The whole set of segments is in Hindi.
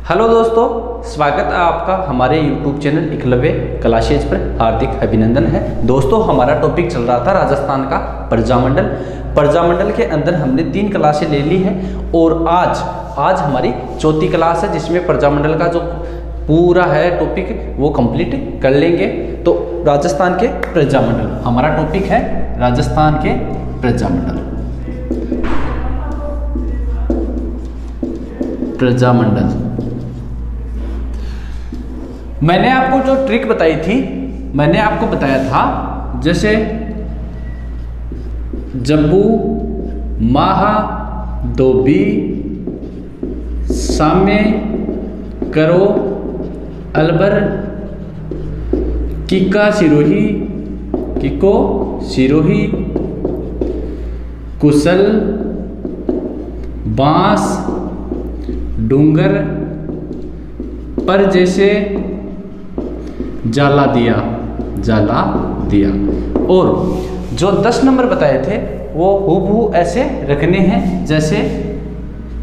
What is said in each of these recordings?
हेलो दोस्तों, स्वागत है आपका हमारे YouTube चैनल एकलव्य क्लासेज पर। हार्दिक अभिनंदन है। दोस्तों, हमारा टॉपिक चल रहा था राजस्थान का प्रजामंडल। प्रजामंडल के अंदर हमने 3 क्लासें ले ली हैं और आज हमारी चौथी क्लास है, जिसमें प्रजामंडल का जो पूरा है टॉपिक वो कंप्लीट कर लेंगे। तो राजस्थान के प्रजामंडल हमारा टॉपिक है, राजस्थान के प्रजामंडल। प्रजामंडल मैंने आपको जो ट्रिक बताई थी, मैंने आपको बताया था जैसे जब्बू, माहा, दोबी, सामे, करो, अलबर, किका सिरोही, किको सिरोही, कुशल, बांस, डूंगर, पर जैसे जाला दिया और जो 10 नंबर बताए थे वो हूबहू ऐसे रखने हैं, जैसे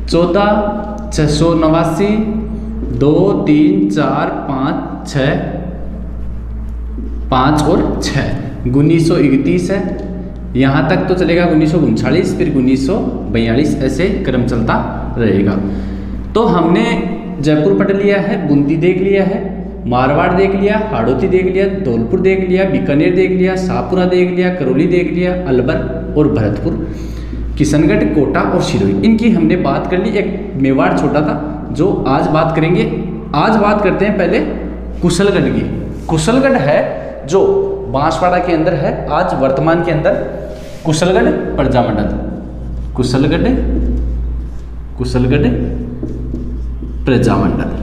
14, 689, 2, 3, 4, 5, 6, 5 और 6, 1931 है। यहाँ तक तो चलेगा 1939, फिर 1942, ऐसे क्रम चलता रहेगा। तो हमने जयपुर पढ़ लिया है, बूंदी देख लिया है, मारवाड़ देख लिया, हाड़ौती देख लिया, धौलपुर देख लिया, बीकानेर देख लिया, शाहपुरा देख लिया, करौली देख लिया, अलवर और भरतपुर, किशनगढ़, कोटा और सिरोही, इनकी हमने बात कर ली। एक मेवाड़ छोटा था जो आज बात करेंगे। आज बात करते हैं पहले कुशलगढ़ की। कुशलगढ़ है जो बांसवाड़ा के अंदर है, आज वर्तमान के अंदर कुशलगढ़ प्रजामंडल। कुशलगढ़ प्रजामंडल।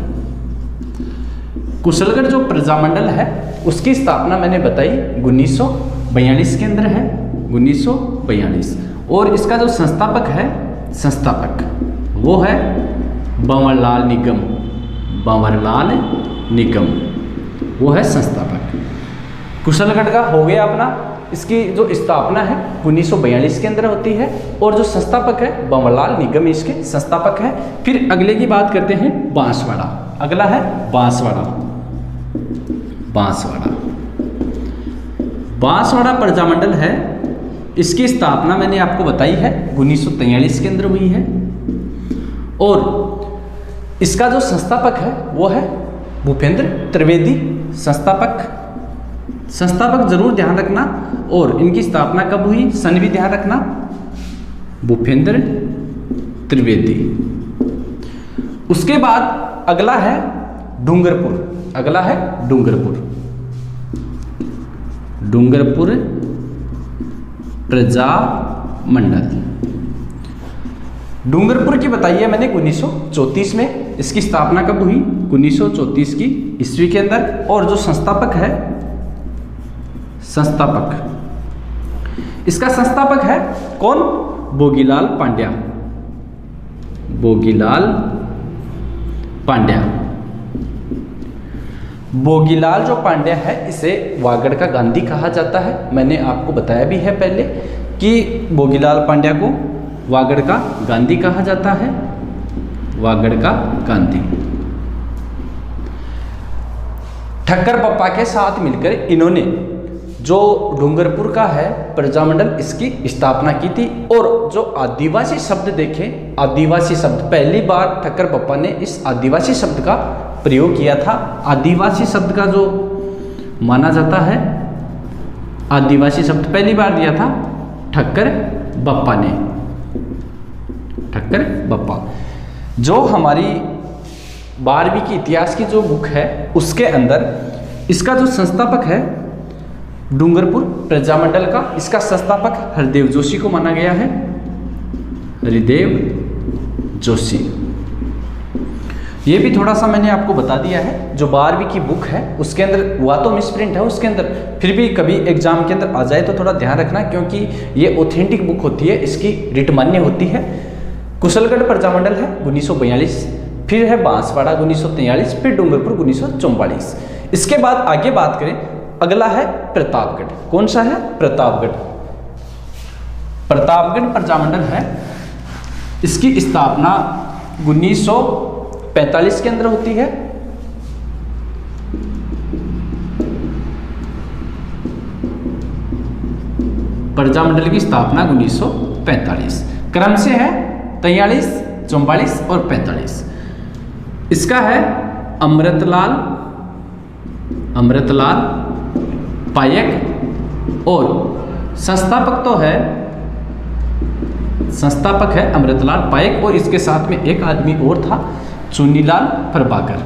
कुशलगढ़ जो प्रजामंडल है उसकी स्थापना मैंने बताई 1942 के अंदर है, 1942। और इसका जो संस्थापक वो है बंवरलाल निगम, वो है संस्थापक। कुशलगढ़ का हो गया अपना। इसकी जो स्थापना है 1942 के अंदर होती है और जो संस्थापक है बंवरलाल निगम इसके संस्थापक है। फिर अगले की बात करते हैं बांसवाड़ा। अगला है बांसवाड़ा प्रजामंडल है। इसकी स्थापना मैंने आपको बताई है 1943 के अंदर हुई है और इसका जो संस्थापक है वो है भूपेंद्र त्रिवेदी। संस्थापक जरूर ध्यान रखना, और इनकी स्थापना कब हुई, सन भी ध्यान रखना, भूपेंद्र त्रिवेदी। उसके बाद अगला है डूंगरपुर। डूंगरपुर प्रजामंडल। डूंगरपुर की बताइए मैंने 1934 में। इसकी स्थापना कब हुई, 1934 की ईस्वी के अंदर। और जो इसका संस्थापक है कौन, भोगीलाल जो पांड्या है, इसे वागड़ का गांधी कहा जाता है। मैंने आपको बताया भी है पहले कि भोगीलाल पांड्या को वागड़ का गांधी कहा जाता है, वागड़ का गांधी। ठक्कर बप्पा के साथ मिलकर इन्होंने जो डूंगरपुर का है प्रजामंडल, इसकी स्थापना की थी। और जो आदिवासी शब्द देखें, आदिवासी शब्द पहली बार ठक्कर बप्पा ने इस आदिवासी शब्द का प्रयोग किया था। आदिवासी शब्द का जो माना जाता है, आदिवासी शब्द पहली बार दिया था ठक्कर बप्पा ने। जो हमारी 12वीं की इतिहास की जो बुक है उसके अंदर इसका जो संस्थापक है डूंगरपुर प्रजामंडल का, इसका संस्थापक हरदेव जोशी को माना गया है, हरिदेव जोशी। ये भी थोड़ा सा मैंने आपको बता दिया है। जो 12वीं की बुक है उसके अंदर हुआ तो मिसप्रिंट है उसके अंदर, फिर भी कभी एग्जाम के अंदर आ जाए तो थोड़ा ध्यान रखना, क्योंकि ये ऑथेंटिक बुक होती है, इसकी रिट मान्य होती है। कुशलगढ़ प्रजामंडल है 1942, फिर है बांसवाड़ा 1943, फिर डूंगरपुर 1944। इसके बाद आगे बात करें, अगला है प्रतापगढ़। कौन सा है, प्रतापगढ़। प्रतापगढ़ प्रजामंडल है, इसकी स्थापना 1945 के अंदर होती है। प्रजामंडल की स्थापना 1945, क्रम से है 43, 44 और 45। इसका है अमृतलाल पायक और संस्थापक है अमृतलाल पायक, और इसके साथ में एक आदमी और था, चुन्नीलाल प्रभाकर।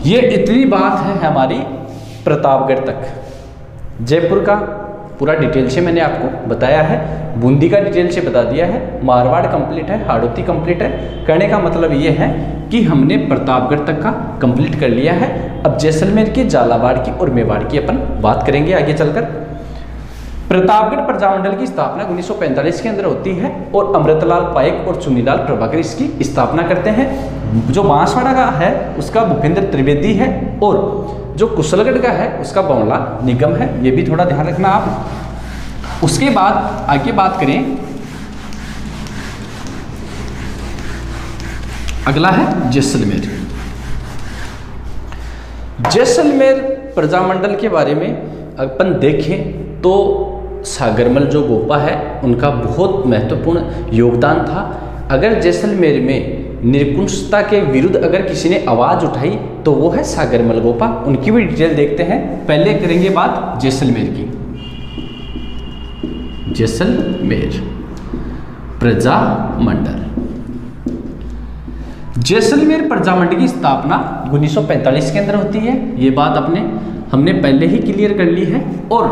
ये इतनी बात है हमारी प्रतापगढ़ तक। जयपुर का पूरा डिटेल से मैंने आपको बताया है, बूंदी का डिटेल से बता दिया है, मारवाड़ कंप्लीट है, हाड़ौती कंप्लीट है। कहने का मतलब ये है कि हमने प्रतापगढ़ तक का कंप्लीट कर लिया है। अब जैसलमेर की, झालावाड़ की और मेवाड़ की अपन बात करेंगे आगे चलकर। प्रतापगढ़ प्रजामंडल की स्थापना 1945 के अंदर होती है और अमृतलाल पायक और चुन्नीलाल प्रभाकर इसकी स्थापना करते हैं। जो बांसवाड़ा का है उसका भूपेंद्र त्रिवेदी है, और जो कुशलगढ़ का है उसका बवनलाल निगम है। ये भी थोड़ा ध्यान रखना आप। उसके बाद आगे बात करें, अगला है जैसलमेर। जैसलमेर प्रजामंडल के बारे में अपन देखें तो सागरमल जो गोपा है उनका बहुत महत्वपूर्ण योगदान था। अगर जैसलमेर में निरंकुशता के विरुद्ध अगर किसी ने आवाज़ उठाई तो वो है सागरमल गोपा। उनकी भी डिटेल देखते हैं। पहले करेंगे बात जैसलमेर की। जैसलमेर प्रजामंडल, जैसलमेर प्रजामंडल की स्थापना 1945 के अंदर होती है। ये बात हमने पहले ही क्लियर कर ली है। और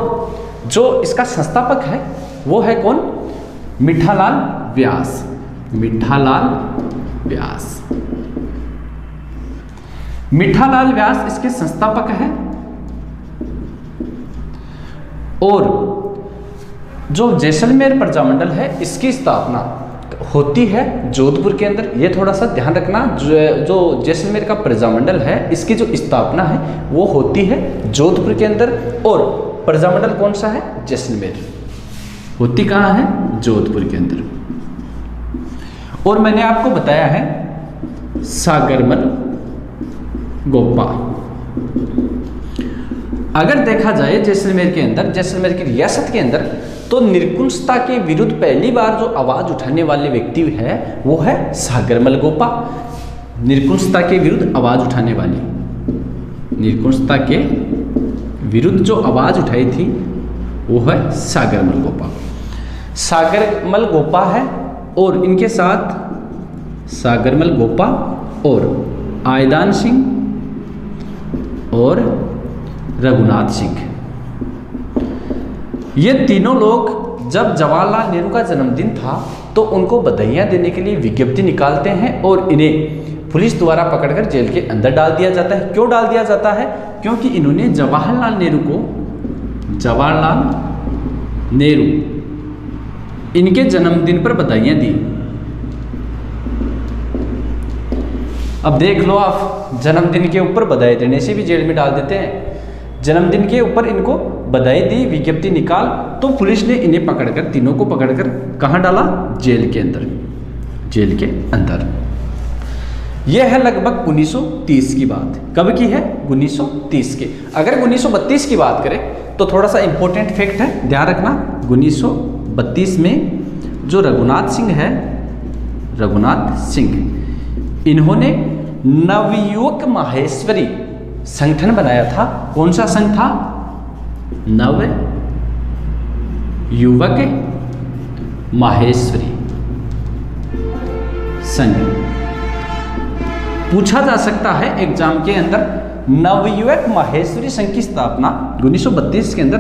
जो इसका संस्थापक है वो है कौन? मीठालाल व्यास। मीठालाल व्यास इसके संस्थापक है। और जो जैसलमेर प्रजामंडल है इसकी स्थापना होती है जोधपुर के अंदर। ये थोड़ा सा ध्यान रखना, जो जैसलमेर का प्रजामंडल है इसकी जो स्थापना है वो होती है जोधपुर के अंदर। और प्रजामंडल कौन सा है? जैसलमेर। होती कहाँ है? जोधपुर के अंदर। और मैंने आपको बताया है सागरमल गोपा। अगर देखा जाए जैसलमेर के अंदर, जैसलमेर की रियासत के अंदर, तो निरंकुशता के विरुद्ध पहली बार जो आवाज उठाने वाले व्यक्ति है वो है सागरमल गोपा। निरंकुशता के विरुद्ध आवाज उठाने वाली, निरंकुशता के विरुद्ध जो आवाज उठाई थी वो है सागरमल गोपा। सागरमल गोपा है और इनके साथ सागरमल गोपा और आयदान सिंह और रघुनाथ सिंह, ये तीनों लोग जब जवाहरलाल नेहरू का जन्मदिन था तो उनको बधाइयाँ देने के लिए विज्ञप्ति निकालते हैं और इन्हें पुलिस द्वारा पकड़कर जेल के अंदर डाल दिया जाता है। क्यों डाल दिया जाता है? क्योंकि इन्होंने जवाहरलाल नेहरू इनके जन्मदिन पर बधाइयाँ दी। अब देख लो आप, जन्मदिन के ऊपर बधाई देने से भी जेल में डाल देते हैं। जन्मदिन के ऊपर इनको बधाई दी, विज्ञप्ति निकाल, तो पुलिस ने इन्हें पकड़कर, तीनों को पकड़कर कहाँ डाला? जेल के अंदर। जेल के अंदर। यह है लगभग 1930 की बात। कब की है? 1930 की। अगर 1932 की बात करें तो थोड़ा सा इंपॉर्टेंट फैक्ट है, ध्यान रखना। 1932 में जो रघुनाथ सिंह है, रघुनाथ सिंह, इन्होंने नवयुवक माहेश्वरी संगठन बनाया था। कौन सा संघ था? नव युवक माहेश्वरी संघ। पूछा जा सकता है एग्जाम के अंदर, नवयुवक माहेश्वरी संघ की स्थापना 1932 के अंदर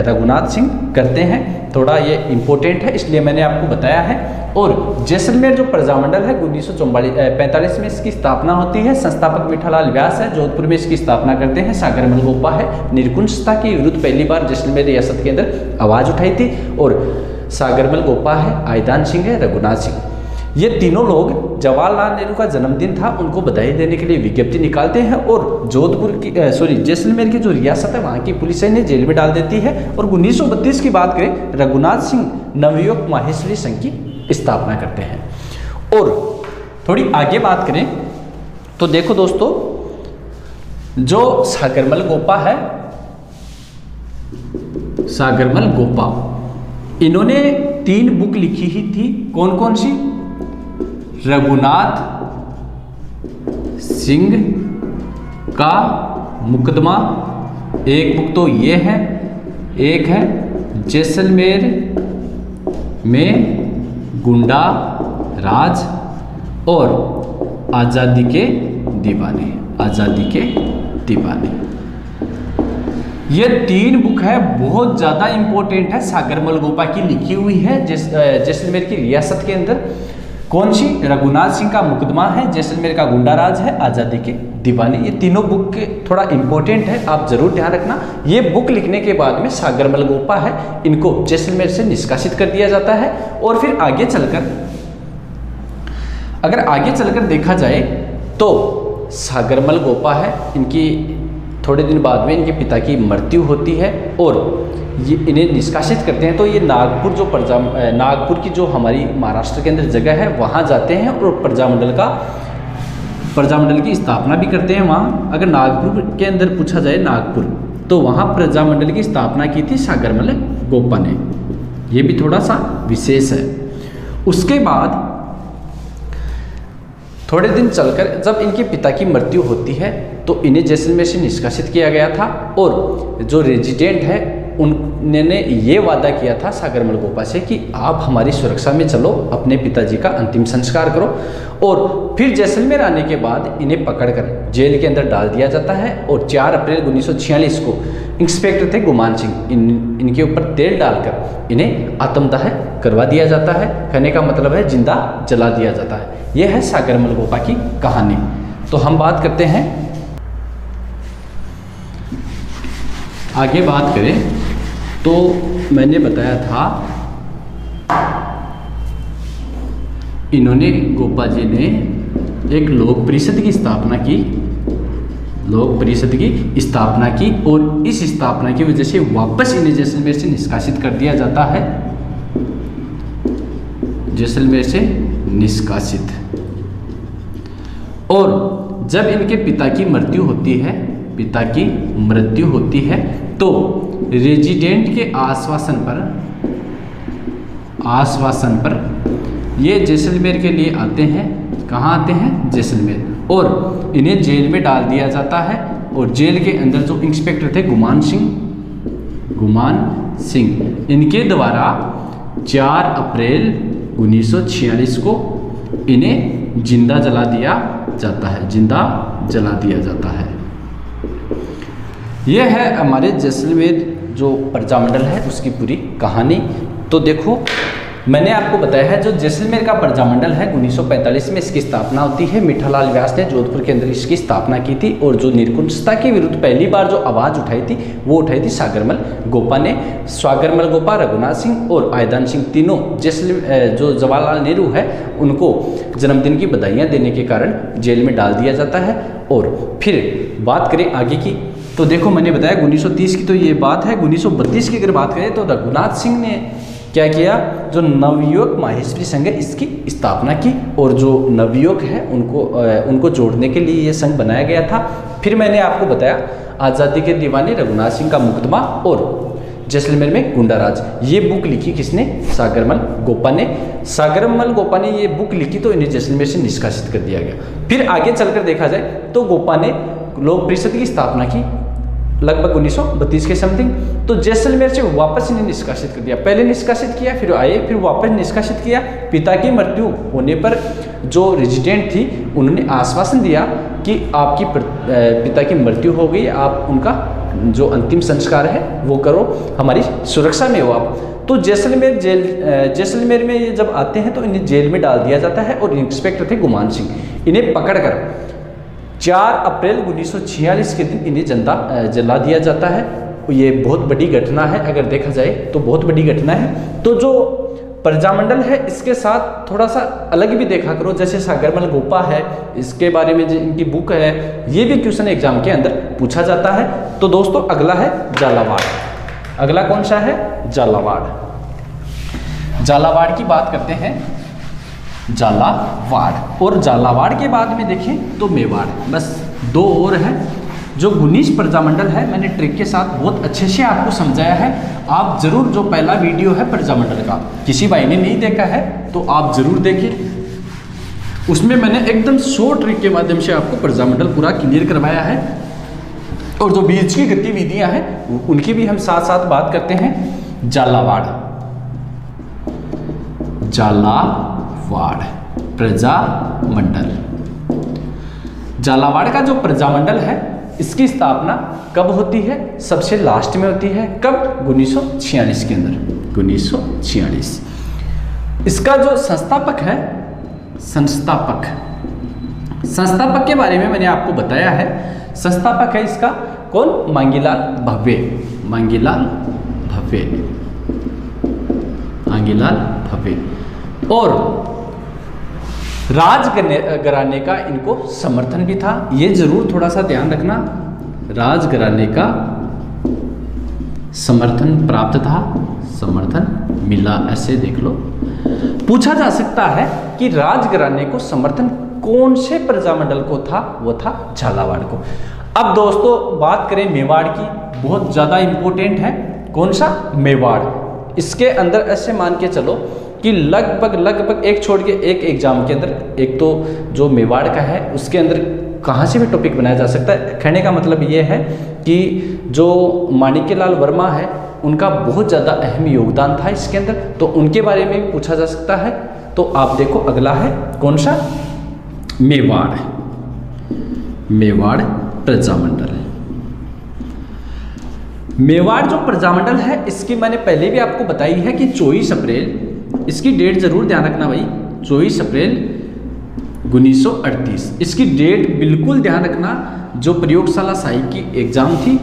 रघुनाथ सिंह करते हैं। थोड़ा ये इंपॉर्टेंट है इसलिए मैंने आपको बताया है। और जैसलमेर जो प्रजामंडल है 1945 में इसकी स्थापना होती है। संस्थापक मीठालाल व्यास है। जोधपुर में इसकी स्थापना करते हैं सागरमल गोपा है। निरंकुशता के विरुद्ध पहली बार जैसलमेर रियासत के अंदर आवाज उठाई थी और सागरमल गोपा है, आयदान सिंह है, रघुनाथ सिंह। ये तीनों लोग जवाहरलाल नेहरू का जन्मदिन था उनको बधाई देने के लिए विज्ञप्ति निकालते हैं और जोधपुर की जैसलमेर की जो रियासत है वहाँ की पुलिस इन्हें जेल में डाल देती है। और 1932 की बात करें, रघुनाथ सिंह नवयुग माहेश्वरी संघ की स्थापना करते हैं। और थोड़ी आगे बात करें तो देखो दोस्तों, जो सागरमल गोपा है, सागरमल गोपा, इन्होंने 3 बुक लिखी ही थी। कौन कौन सी? रघुनाथ सिंह का मुकदमा, एक बुक तो ये है, एक है जैसलमेर में गुंडा राज और आज़ादी के दीवाने, आज़ादी के दीवाने। ये 3 बुक है, बहुत ज़्यादा इंपॉर्टेंट है, सागरमल गोपा की लिखी हुई है जैसलमेर की रियासत के अंदर। कौन सी? रघुनाथ सिंह का मुकदमा है, जैसलमेर का गुंडा राज है, आज़ादी के दीवाने। ये तीनों बुक के थोड़ा इंपॉर्टेंट है, आप जरूर ध्यान रखना। ये बुक लिखने के बाद में सागरमल गोपा है, इनको जैसलमेर से निष्कासित कर दिया जाता है। और फिर आगे चलकर, अगर आगे चलकर देखा जाए तो सागरमल गोपा है, इनकी थोड़े दिन बाद में इनके पिता की मृत्यु होती है और ये इन्हें निष्कासित करते हैं। तो ये नागपुर, जो नागपुर की जो हमारी महाराष्ट्र के अंदर जगह है, वहाँ जाते हैं और प्रजामंडल की स्थापना भी करते हैं वहाँ। अगर नागपुर के अंदर पूछा जाए, नागपुर, तो वहाँ प्रजामंडल की स्थापना की थी सागरमल गोपा ने। ये भी थोड़ा सा विशेष है। उसके बाद थोड़े दिन चलकर जब इनके पिता की मृत्यु होती है तो इन्हें जैसलमेर से निष्कासित किया गया था और जो रेजिडेंट है उन्होंने ये वादा किया था सागरमल गोपा से कि आप हमारी सुरक्षा में चलो, अपने पिताजी का अंतिम संस्कार करो। और फिर जैसलमेर आने के बाद इन्हें पकड़कर जेल के अंदर डाल दिया जाता है और 4 अप्रैल 1946 को इंस्पेक्टर थे गुमान सिंह, इनके ऊपर तेल डालकर इन्हें आत्मदाह करवा दिया जाता है। कहने का मतलब है जिंदा जला दिया जाता है। यह है सागरमल गोपा की कहानी। तो हम बात करते हैं, आगे बात करें तो मैंने बताया था इन्होंने, गोपा जी ने एक लोक परिषद की स्थापना की, लोक परिषद की स्थापना की और इस स्थापना की वजह से वापस इन्हें जैसलमेर से निष्कासित कर दिया जाता है, जैसलमेर से निष्कासित। और जब इनके पिता की मृत्यु होती है, पिता की मृत्यु होती है तो रेजिडेंट के आश्वासन पर ये जैसलमेर के लिए आते हैं। कहाँ आते हैं? जैसलमेर। और इन्हें जेल में डाल दिया जाता है और जेल के अंदर जो इंस्पेक्टर थे गुमान सिंह, इनके द्वारा 4 अप्रैल 1946 को इन्हें जिंदा जला दिया जाता है, जिंदा जला दिया जाता है। यह है हमारे जैसलमेर जो प्रजामंडल है उसकी पूरी कहानी। तो देखो, मैंने आपको बताया है जो जैसलमेर का प्रजामंडल है 1945 में इसकी स्थापना होती है। मीठालाल व्यास ने जोधपुर के अंदर इसकी स्थापना की थी और जो निरंकुशता के विरुद्ध पहली बार जो आवाज़ उठाई थी वो उठाई थी सागरमल गोपा ने। सागरमल गोपा, रघुनाथ सिंह और आयदान सिंह तीनों जो जवाहरलाल नेहरू है उनको जन्मदिन की बधाइयाँ देने के कारण जेल में डाल दिया जाता है। और फिर बात करें आगे की तो देखो, मैंने बताया 1930 की तो ये बात है। 1932 की अगर बात करें तो रघुनाथ सिंह ने क्या किया, जो नवयुग माहेश्वरी संघ है इसकी स्थापना की और जो नवयुग है उनको जोड़ने के लिए ये संघ बनाया गया था। फिर मैंने आपको बताया आज़ादी के दीवाने, रघुनाथ सिंह का मुकदमा और जैसलमेर में गुंडा राज। ये बुक लिखी किसने? सागरमल गोपा ने। सागरमल गोपा ने ये बुक लिखी तो इन्हें जैसलमेर से निष्कासित कर दिया गया। फिर आगे चलकर देखा जाए तो गोपा ने लोक परिषद की स्थापना की लगभग 1932 के समथिंग। तो जैसलमेर से वापस इन्हें निष्कासित कर दिया। पहले निष्कासित किया, फिर आए, फिर वापस निष्कासित किया। पिता की मृत्यु होने पर जो रेजिडेंट थी उन्होंने आश्वासन दिया कि आपकी पिता की मृत्यु हो गई, आप उनका जो अंतिम संस्कार है वो करो, हमारी सुरक्षा में हो आप। तो जैसलमेर में ये जब आते हैं तो इन्हें जेल में डाल दिया जाता है और इंस्पेक्टर थे गुमान सिंह, इन्हें पकड़कर 4 अप्रैल 1946 के दिन इन्हें जला दिया जाता है। ये बहुत बड़ी घटना है, अगर देखा जाए तो बहुत बड़ी घटना है। तो जो प्रजामंडल है इसके साथ थोड़ा सा अलग भी देखा करो, जैसे सागरमल गोपा है, इसके बारे में जो इनकी बुक है ये भी क्वेश्चन एग्जाम के अंदर पूछा जाता है। तो दोस्तों अगला है झालावाड़। अगला कौन सा है? झालावाड़। झालावाड़ की बात करते हैं, झालावाड़, और झालावाड़ के बाद में देखें तो मेवाड़, बस दो और है। जो गुनीस प्रजामंडल है मैंने ट्रिक के साथ बहुत अच्छे से आपको समझाया है। आप जरूर, जो पहला वीडियो है प्रजामंडल का, किसी भाई ने नहीं देखा है तो आप जरूर देखें, उसमें मैंने एकदम शॉर्ट ट्रिक के माध्यम से आपको प्रजामंडल पूरा क्लियर करवाया है। और जो बीच की गतिविधियां हैं उनकी भी हम साथ साथ बात करते हैं। झालावाड़, झालावाड़ प्रजामंडल, झालावाड़ का जो प्रजामंडल है इसकी स्थापना कब होती है? सबसे लास्ट में होती है। कब? 1946 के अंदर, 1946। इसका जो संस्थापक है, संस्थापक के बारे में मैंने आपको बताया है। संस्थापक है इसका कौन? मांगीलाल भव्य, मांगीलाल भव्य, मांगीलाल भव्य। और राजघराने का इनको समर्थन भी था, ये जरूर थोड़ा सा ध्यान रखना। राजघराने का समर्थन प्राप्त था, समर्थन मिला, ऐसे देख लो। पूछा जा सकता है कि राजघराने को समर्थन कौन से प्रजामंडल को था? वो था झालावाड़ को। अब दोस्तों बात करें मेवाड़ की, बहुत ज़्यादा इंपॉर्टेंट है। कौन सा? मेवाड़। इसके अंदर ऐसे मान के चलो कि लगभग एक छोड़ के एक एग्जाम के अंदर, एक तो जो मेवाड़ का है उसके अंदर कहाँ से भी टॉपिक बनाया जा सकता है। कहने का मतलब ये है कि जो माणिक्यलाल वर्मा है उनका बहुत ज़्यादा अहम योगदान था इसके अंदर, तो उनके बारे में भी पूछा जा सकता है। तो आप देखो अगला है कौन सा? मेवाड़, मेवाड़ प्रजामंडल। मेवाड़ जो प्रजामंडल है इसकी मैंने पहले भी आपको बताई है कि 24 अप्रैल, इसकी डेट जरूर ध्यान रखना भाई, 24 अप्रैल 1938, इसकी डेट बिल्कुल ध्यान रखना। जो प्रयोगशाला साहिब की एग्जाम थी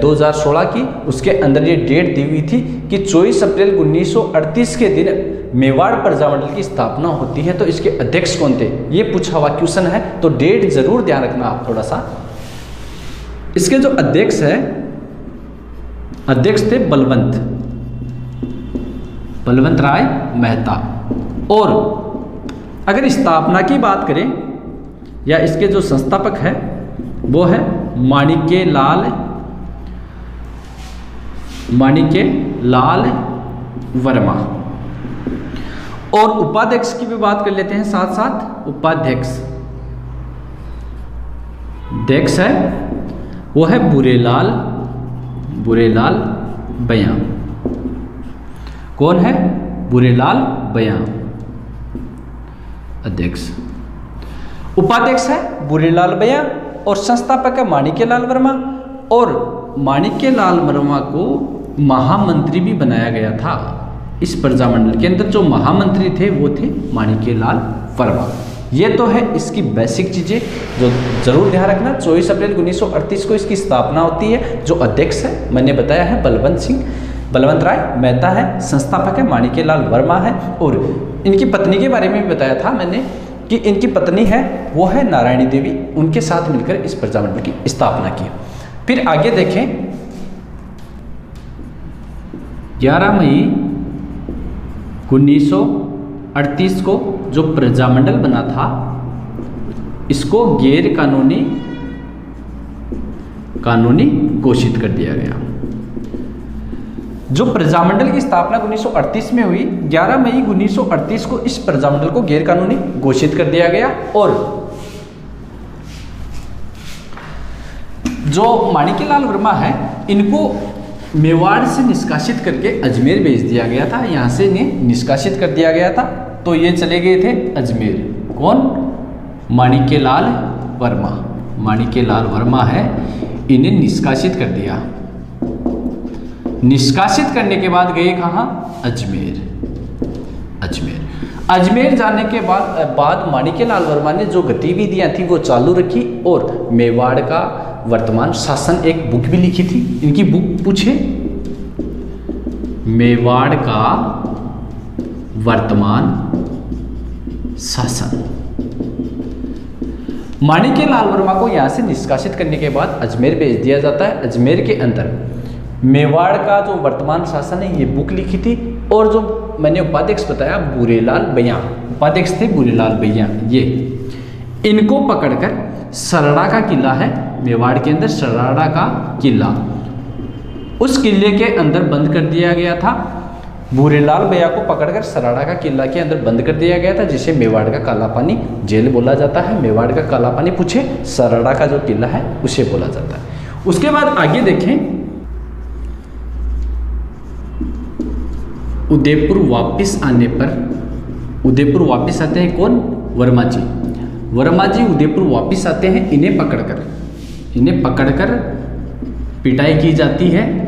2016 की, उसके अंदर ये डेट दी हुई थी कि 24 अप्रैल 1938 के दिन मेवाड़ प्रजामंडल की स्थापना होती है। तो इसके अध्यक्ष कौन थे? ये पूछा हुआ क्वेश्चन है, तो डेट जरूर ध्यान रखना आप थोड़ा सा। इसके जो अध्यक्ष है, अध्यक्ष थे बलवंत राय मेहता। और अगर स्थापना की बात करें या इसके जो संस्थापक है वो है माणिक्यलाल वर्मा। और उपाध्यक्ष की भी बात कर लेते हैं साथ साथ। उपाध्यक्ष है वो है बुरेलाल बयां। कौन है? बुरेलाल बयां अध्यक्ष। उपाध्यक्ष है बुरेलाल बयां और संस्थापक है माणिक्यलाल वर्मा। और माणिक्यलाल वर्मा को महामंत्री भी बनाया गया था। इस प्रजामंडल के अंदर जो महामंत्री थे वो थे माणिक्यलाल वर्मा। ये तो है इसकी बेसिक चीज़ें जो जरूर ध्यान रखना। 24 अप्रैल 1938 को इसकी स्थापना होती है। जो अध्यक्ष है मैंने बताया है बलवंत राय मेहता है, संस्थापक है माणिक्यलाल वर्मा है। और इनकी पत्नी के बारे में भी बताया था मैंने कि इनकी पत्नी है वो है नारायणी देवी, उनके साथ मिलकर इस प्रजामंडल की स्थापना की। फिर आगे देखें, 11 मई 1938 को जो प्रजामंडल बना था इसको गैर कानूनी घोषित कर दिया गया। जो प्रजामंडल की स्थापना 1938 में हुई, 11 मई 1938 को इस प्रजामंडल को गैर कानूनी घोषित कर दिया गया। और जो माणिक्यलाल वर्मा है इनको मेवाड़ से निष्कासित करके अजमेर भेज दिया गया था। यहाँ से इन्हें निष्कासित कर दिया गया था, तो ये चले गए थे अजमेर। कौन? माणिक्यलाल वर्मा है, इन्हें निष्कासित कर दिया। निष्कासित करने के बाद गए कहाँ? अजमेर जाने के बाद माणिक्यलाल वर्मा ने जो गतिविधियां थी वो चालू रखी और मेवाड़ का वर्तमान शासन, एक बुक भी लिखी थी। इनकी बुक पूछे, मेवाड़ का वर्तमान शासन। माणिक्यलाल वर्मा को यहाँ से निष्कासित करने के बाद अजमेर भेज दिया जाता है। अजमेर के अंदर मेवाड़ का जो वर्तमान शासन है ये बुक लिखी थी। और जो मैंने उपाध्यक्ष बताया बूरेलाल भैया, उपाध्यक्ष थे बूरेलाल भैया, ये इनको पकड़कर सरड़ा का किला है मेवाड़ के अंदर, सरड़ा का किला, उस किले के अंदर बंद कर दिया गया था। बूरेलाल भैया को पकड़कर सरड़ा का किला के अंदर बंद कर दिया गया था, जिसे मेवाड़ का काला पानी जेल बोला जाता है। मेवाड़ का काला पानी पूछे सरड़ा का जो किला है उसे बोला जाता है। उसके बाद आगे देखें, उदयपुर वापस आने पर, उदयपुर वापस आते हैं कौन? वर्मा जी। वर्मा जी उदयपुर वापस आते हैं, इन्हें पकड़कर पिटाई की जाती है।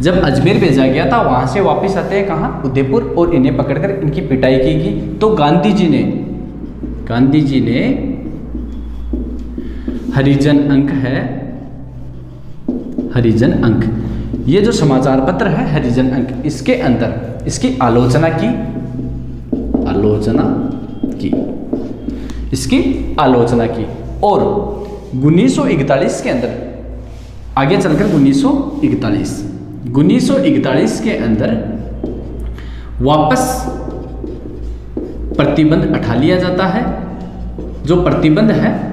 जब अजमेर भेजा गया था वहां से वापस आते हैं कहाँ? उदयपुर, और इन्हें पकड़कर इनकी पिटाई की गई। तो गांधी जी ने हरिजन अंक है, हरिजन अंक, ये जो समाचार पत्र है हरिजन अंक, इसके अंदर इसकी आलोचना की, इसकी आलोचना की। और 1941 के अंदर आगे चलकर 1941 के अंदर वापस प्रतिबंध उठा लिया जाता है। जो प्रतिबंध है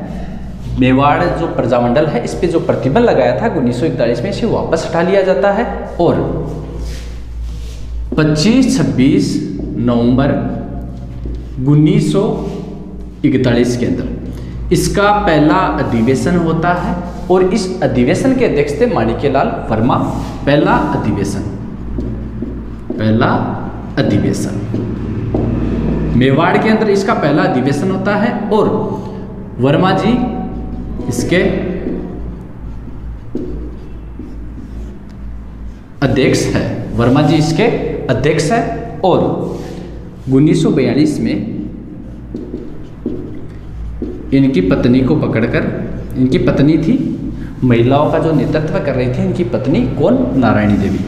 मेवाड़ जो प्रजामंडल है इस पे जो प्रतिबंध लगाया था 1941 में, इसे वापस हटा लिया जाता है। और 25-26 नवंबर 1941 के अंदर इसका पहला अधिवेशन होता है। और इस अधिवेशन के अध्यक्ष थे माणिक्यलाल वर्मा। पहला अधिवेशन मेवाड़ के अंदर इसका पहला अधिवेशन होता है। और वर्मा जी इसके अध्यक्ष है, वर्मा जी इसके अध्यक्ष है। और 1942 में इनकी पत्नी को पकड़कर, इनकी पत्नी थी, महिलाओं का जो नेतृत्व कर रही थी इनकी पत्नी कौन? नारायणी देवी।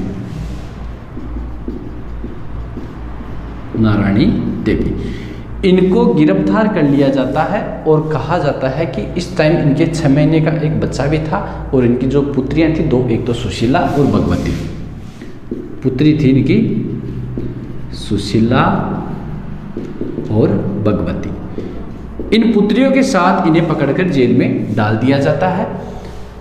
इनको गिरफ्तार कर लिया जाता है और कहा जाता है कि इस टाइम इनके 6 महीने का एक बच्चा भी था। और इनकी जो पुत्रियां थी दो, एक तो सुशीला और भगवती, पुत्री थी इनकी सुशीला और भगवती। इन पुत्रियों के साथ इन्हें पकड़कर जेल में डाल दिया जाता है।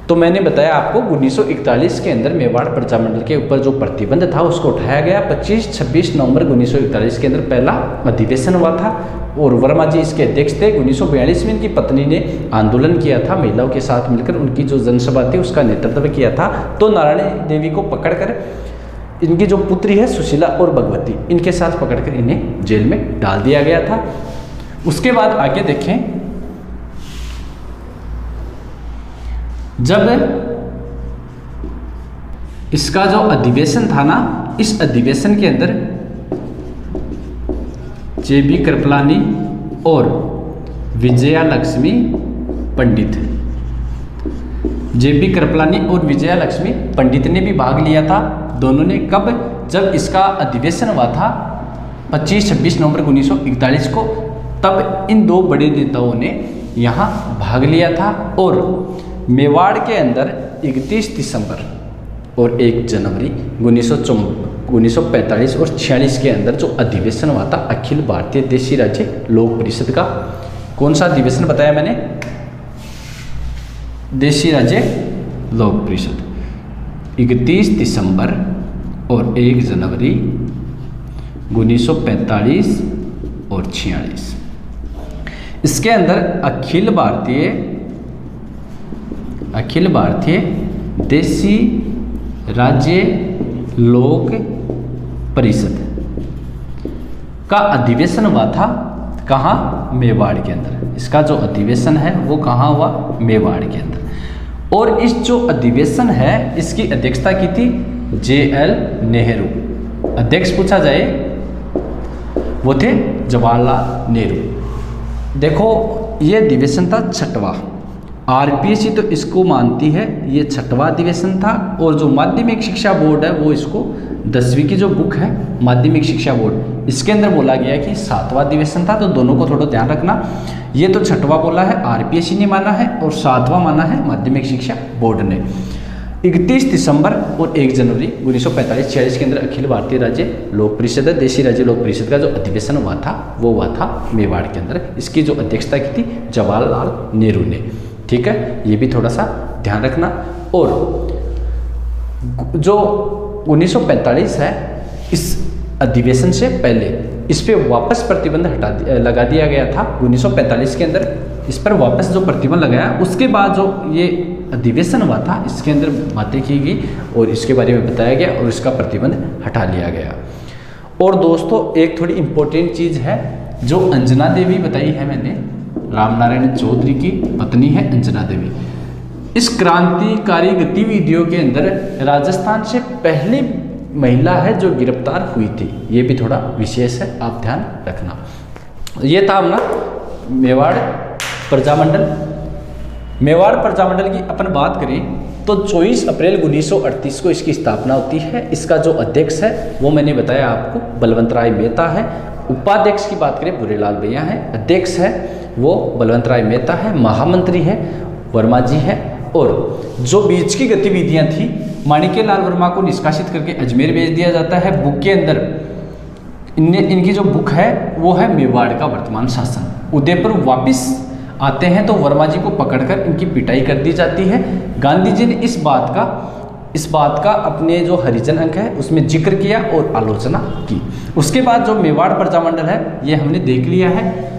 तो मैंने बताया आपको 1941 के अंदर मेवाड़ प्रजामंडल के ऊपर जो प्रतिबंध था उसको उठाया गया। 25-26 नवंबर 1941 के अंदर पहला अधिवेशन हुआ था और वर्मा जी इसके अध्यक्ष थे। 1942 में इनकी पत्नी ने आंदोलन किया था, महिलाओं के साथ मिलकर उनकी जो जनसभा थी उसका नेतृत्व किया था। तो नारायणी देवी को पकड़कर इनकी जो पुत्री है सुशीला और भगवती, इनके साथ पकड़कर इन्हें जेल में डाल दिया गया था। उसके बाद आगे देखें, जब इसका जो अधिवेशन था ना, इस अधिवेशन के अंदर JB कृपलानी और विजया लक्ष्मी पंडित, JB कृपलानी और विजया लक्ष्मी पंडित ने भी भाग लिया था। दोनों ने कब? जब इसका अधिवेशन हुआ था 25-26 नवंबर 1941 को, तब इन दो बड़े नेताओं ने यहाँ भाग लिया था। और मेवाड़ के अंदर 31 दिसंबर और 1 जनवरी 1945 और 46 के अंदर जो अधिवेशन हुआ था अखिल भारतीय देशी राज्य लोक परिषद का, कौन सा अधिवेशन बताया मैंने? देशी राज्य लोक परिषद, 31 दिसंबर और 1 जनवरी 1945 और 46। इसके अंदर अखिल भारतीय देशी राज्य लोक परिषद का अधिवेशन हुआ था। कहाँ? मेवाड़ के अंदर। इसका जो अधिवेशन है वो कहाँ हुआ? मेवाड़ के अंदर। और इस जो अधिवेशन है इसकी अध्यक्षता की थी JL नेहरू। अध्यक्ष पूछा जाए वो थे जवाहरलाल नेहरू। देखो ये अधिवेशन था 6वां, RPSC तो इसको मानती है ये 6वां अधिवेशन था। और जो माध्यमिक शिक्षा बोर्ड है वो इसको 10वीं की जो बुक है माध्यमिक शिक्षा बोर्ड, इसके अंदर बोला गया कि 7वां अधिवेशन था। तो दोनों को थोड़ा ध्यान रखना, ये तो 6वां बोला है RPSC ने माना है और 7वां माना है माध्यमिक शिक्षा बोर्ड ने। 31 दिसंबर और 1 जनवरी 1945-46 के अंदर अखिल भारतीय राज्य लोक परिषद, देशी राज्य लोक परिषद का जो अधिवेशन हुआ था वो हुआ था मेवाड़ के अंदर। इसकी जो अध्यक्षता की थी जवाहरलाल नेहरू ने। ठीक है, ये भी थोड़ा सा ध्यान रखना। और जो 1945 है, इस अधिवेशन से पहले इस पे वापस प्रतिबंध लगा दिया गया था 1945 के अंदर। इस पर वापस जो प्रतिबंध लगाया, उसके बाद जो ये अधिवेशन हुआ था इसके अंदर बातें की गई और इसके बारे में बताया गया और इसका प्रतिबंध हटा लिया गया। और दोस्तों एक थोड़ी इम्पोर्टेंट चीज़ है, जो अंजना देवी बताई है मैंने, रामनारायण चौधरी की पत्नी है अंजना देवी। इस क्रांतिकारी गतिविधियों के अंदर राजस्थान से पहली महिला है जो गिरफ्तार हुई थी। ये भी थोड़ा विशेष है, आप ध्यान रखना। ये था अपना मेवाड़ प्रजामंडल। मेवाड़ प्रजामंडल की अपन बात करें तो 24 अप्रैल 1938 को इसकी स्थापना होती है। इसका जो अध्यक्ष है वो मैंने बताया आपको बलवंत राय मेहता है। उपाध्यक्ष की बात करें बुरेलाल भैया हैं। अध्यक्ष है वो बलवंत राय मेहता है। महामंत्री है वर्मा जी है। और जो बीच की गतिविधियां थी, माणिक्यलाल वर्मा को निष्कासित करके अजमेर भेज दिया जाता है। बुक के अंदर इनकी जो बुक है वो है मेवाड़ का वर्तमान शासन। उदयपुर वापिस आते हैं तो वर्मा जी को पकड़कर इनकी पिटाई कर दी जाती है। गांधी जी ने इस बात का अपने जो हरिजन अंक है उसमें जिक्र किया और आलोचना की। उसके बाद जो मेवाड़ प्रजामंडल है ये हमने देख लिया है।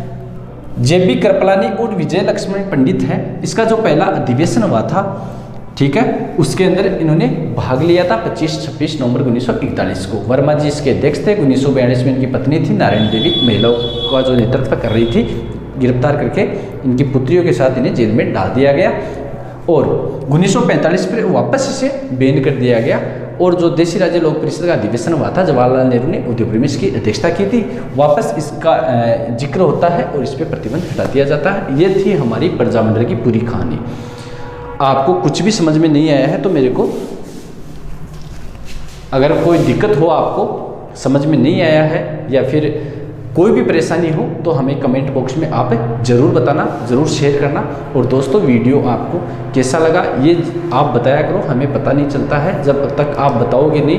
जेबी कृपलानी और विजय लक्ष्मण पंडित है, इसका जो पहला अधिवेशन हुआ था, ठीक है, उसके अंदर इन्होंने भाग लिया था 25-26 नवंबर 1941 को। वर्मा जी इसके अध्यक्ष थे। 1942 में इनकी पत्नी थी नारायण देवी, महिलाओं का जो नेतृत्व कर रही थी। गिरफ्तार करके इनकी पुत्रियों के साथ इन्हें जेल में डाल दिया गया और 1945 पर वापस इसे बैन कर दिया गया। और जो देशी राज्य लोक परिषद का अधिवेशन हुआ था, जवाहरलाल नेहरू ने उदयपुर में इसकी अध्यक्षता की थी। वापस इसका जिक्र होता है और इस पर प्रतिबंध हटा दिया जाता है। ये थी हमारी प्रजामंडल की पूरी कहानी। आपको कुछ भी समझ में नहीं आया है तो मेरे को, अगर कोई दिक्कत हो, आपको समझ में नहीं आया है या फिर कोई भी परेशानी हो तो हमें कमेंट बॉक्स में आप ज़रूर बताना, ज़रूर शेयर करना। और दोस्तों वीडियो आपको कैसा लगा ये आप बताया करो, हमें पता नहीं चलता है जब तक आप बताओगे नहीं।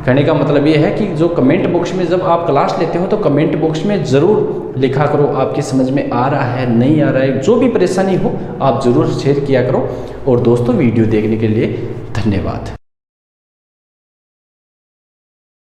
कहने का मतलब ये है कि जो कमेंट बॉक्स में जब आप क्लास लेते हो तो कमेंट बॉक्स में ज़रूर लिखा करो आपकी समझ में आ रहा है नहीं आ रहा है, जो भी परेशानी हो आप ज़रूर शेयर किया करो। और दोस्तों वीडियो देखने के लिए धन्यवाद।